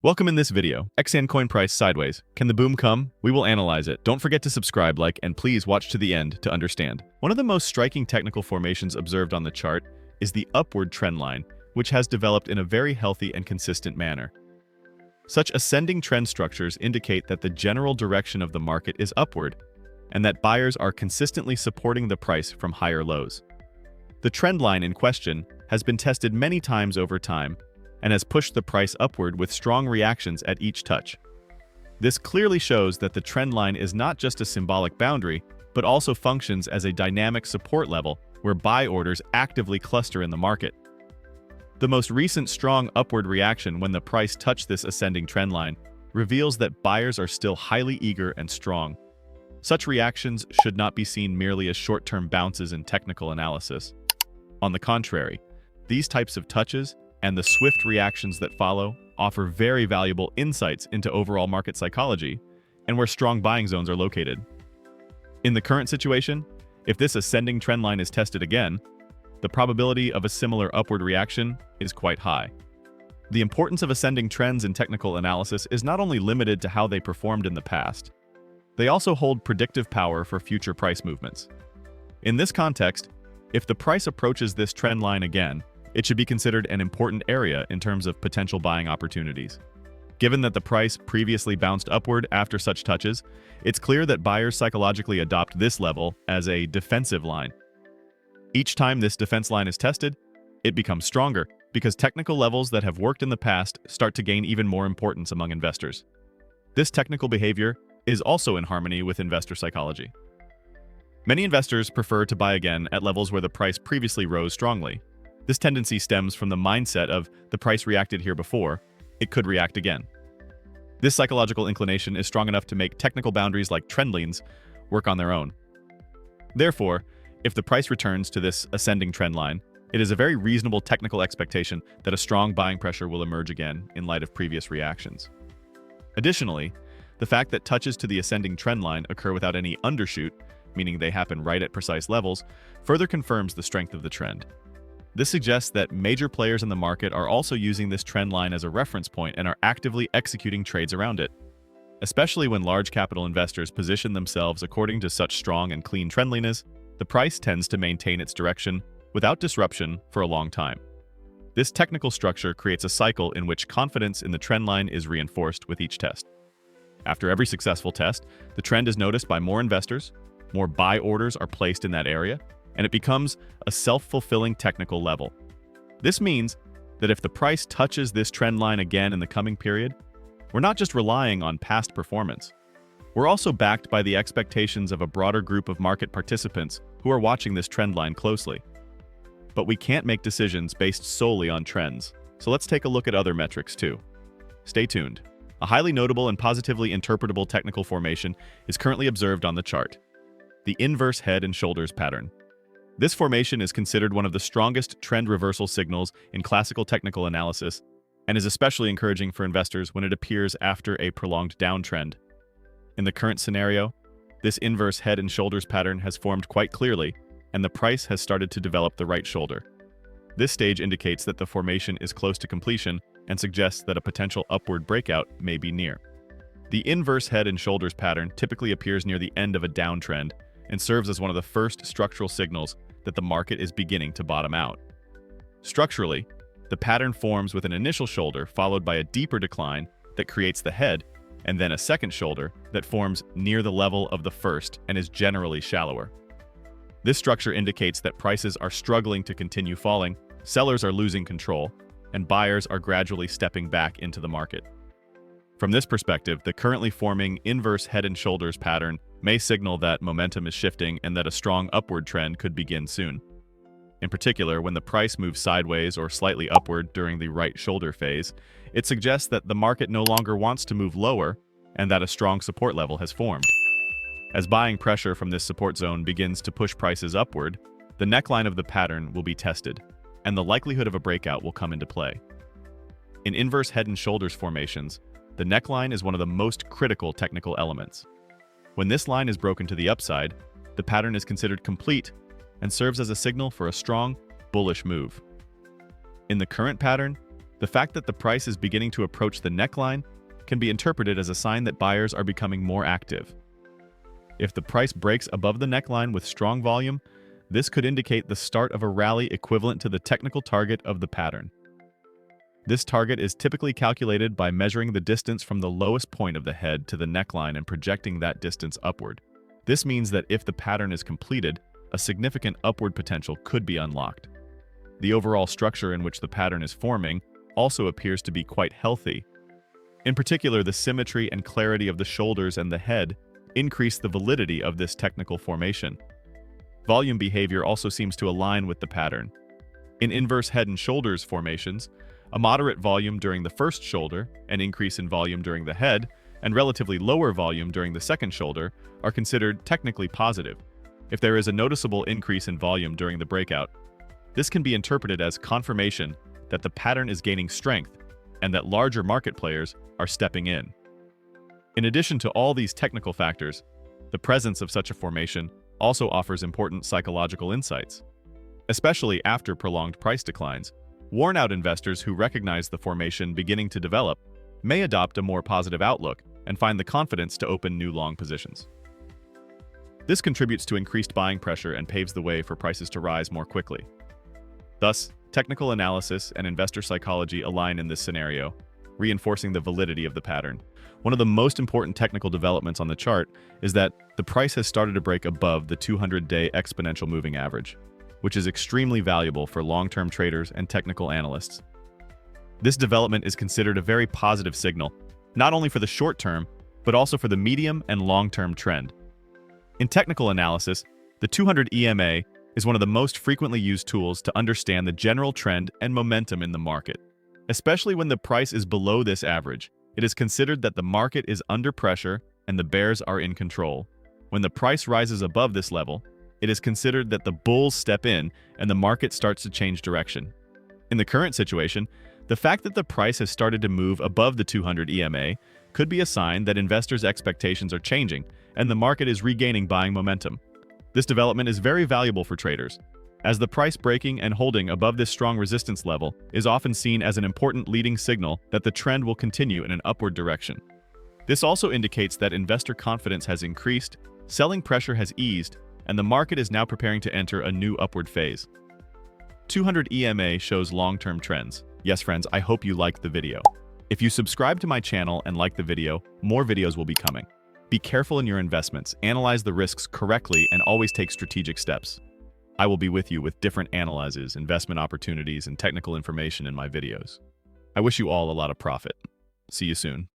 Welcome in this video. Xcn coin price sideways. Can the boom come? We will analyze it. Don't forget to subscribe, like, and please watch to the end to understand. One of the most striking technical formations observed on the chart is the upward trend line, which has developed in a very healthy and consistent manner. Such ascending trend structures indicate that the general direction of the market is upward, and that buyers are consistently supporting the price from higher lows. The trend line in question has been tested many times over time, and has pushed the price upward with strong reactions at each touch. This clearly shows that the trend line is not just a symbolic boundary, but also functions as a dynamic support level where buy orders actively cluster in the market. The most recent strong upward reaction when the price touched this ascending trend line reveals that buyers are still highly eager and strong. Such reactions should not be seen merely as short-term bounces in technical analysis. On the contrary, these types of touches and the swift reactions that follow offer very valuable insights into overall market psychology and where strong buying zones are located. In the current situation, if this ascending trend line is tested again, the probability of a similar upward reaction is quite high. The importance of ascending trends in technical analysis is not only limited to how they performed in the past, they also hold predictive power for future price movements. In this context, if the price approaches this trend line again, it should be considered an important area in terms of potential buying opportunities. Given that the price previously bounced upward after such touches, it's clear that buyers psychologically adopt this level as a defensive line. Each time this defense line is tested, it becomes stronger because technical levels that have worked in the past start to gain even more importance among investors. This technical behavior is also in harmony with investor psychology. Many investors prefer to buy again at levels where the price previously rose strongly. This tendency stems from the mindset of the price reacted here before, it could react again. This psychological inclination is strong enough to make technical boundaries like trend lines work on their own. Therefore, if the price returns to this ascending trend line, it is a very reasonable technical expectation that a strong buying pressure will emerge again in light of previous reactions. Additionally, the fact that touches to the ascending trend line occur without any undershoot, meaning they happen right at precise levels, further confirms the strength of the trend. This suggests that major players in the market are also using this trend line as a reference point and are actively executing trades around it. Especially when large capital investors position themselves according to such strong and clean trendliness, the price tends to maintain its direction without disruption for a long time. This technical structure creates a cycle in which confidence in the trend line is reinforced with each test. After every successful test, the trend is noticed by more investors, more buy orders are placed in that area, and it becomes a self-fulfilling technical level. This means that if the price touches this trend line again in the coming period, we're not just relying on past performance. We're also backed by the expectations of a broader group of market participants who are watching this trend line closely. But we can't make decisions based solely on trends, so let's take a look at other metrics too. Stay tuned. A highly notable and positively interpretable technical formation is currently observed on the chart: the inverse head and shoulders pattern. This formation is considered one of the strongest trend reversal signals in classical technical analysis and is especially encouraging for investors when it appears after a prolonged downtrend. In the current scenario, this inverse head and shoulders pattern has formed quite clearly, and the price has started to develop the right shoulder. This stage indicates that the formation is close to completion and suggests that a potential upward breakout may be near. The inverse head and shoulders pattern typically appears near the end of a downtrend and serves as one of the first structural signals that the market is beginning to bottom out. Structurally, the pattern forms with an initial shoulder followed by a deeper decline that creates the head, and then a second shoulder that forms near the level of the first and is generally shallower. This structure indicates that prices are struggling to continue falling, sellers are losing control, and buyers are gradually stepping back into the market. From this perspective, the currently forming inverse head and shoulders pattern may signal that momentum is shifting and that a strong upward trend could begin soon. In particular, when the price moves sideways or slightly upward during the right shoulder phase, it suggests that the market no longer wants to move lower and that a strong support level has formed. As buying pressure from this support zone begins to push prices upward, the neckline of the pattern will be tested, and the likelihood of a breakout will come into play. In inverse head and shoulders formations, the neckline is one of the most critical technical elements. When this line is broken to the upside, the pattern is considered complete and serves as a signal for a strong, bullish move. In the current pattern, The fact that the price is beginning to approach the neckline can be interpreted as a sign that buyers are becoming more active. If the price breaks above the neckline with strong volume, this could indicate the start of a rally equivalent to the technical target of the pattern. This target is typically calculated by measuring the distance from the lowest point of the head to the neckline and projecting that distance upward. This means that if the pattern is completed, a significant upward potential could be unlocked. The overall structure in which the pattern is forming also appears to be quite healthy. In particular, the symmetry and clarity of the shoulders and the head increase the validity of this technical formation. Volume behavior also seems to align with the pattern. In inverse head and shoulders formations, a moderate volume during the first shoulder, an increase in volume during the head, and relatively lower volume during the second shoulder are considered technically positive. If there is a noticeable increase in volume during the breakout, this can be interpreted as confirmation that the pattern is gaining strength and that larger market players are stepping in. In addition to all these technical factors, the presence of such a formation also offers important psychological insights. Especially after prolonged price declines, worn-out investors who recognize the formation beginning to develop may adopt a more positive outlook and find the confidence to open new long positions. This contributes to increased buying pressure and paves the way for prices to rise more quickly. Thus, technical analysis and investor psychology align in this scenario, reinforcing the validity of the pattern. One of the most important technical developments on the chart is that the price has started to break above the 200-day exponential moving average, which is extremely valuable for long-term traders and technical analysts. This development is considered a very positive signal, not only for the short term, but also for the medium and long-term trend. In technical analysis, the 200 EMA is one of the most frequently used tools to understand the general trend and momentum in the market. Especially when the price is below this average, it is considered that the market is under pressure and the bears are in control. When the price rises above this level, it is considered that the bulls step in and the market starts to change direction. In the current situation, the fact that the price has started to move above the 200 EMA could be a sign that investors' expectations are changing and the market is regaining buying momentum. This development is very valuable for traders, as the price breaking and holding above this strong resistance level is often seen as an important leading signal that the trend will continue in an upward direction. This also indicates that investor confidence has increased, selling pressure has eased, and the market is now preparing to enter a new upward phase. 200 EMA shows long-term trends. Yes, friends, I hope you liked the video. If you subscribe to my channel and like the video, more videos will be coming. Be careful in your investments, analyze the risks correctly, and always take strategic steps. I will be with you with different analyses, investment opportunities, and technical information in my videos. I wish you all a lot of profit. See you soon.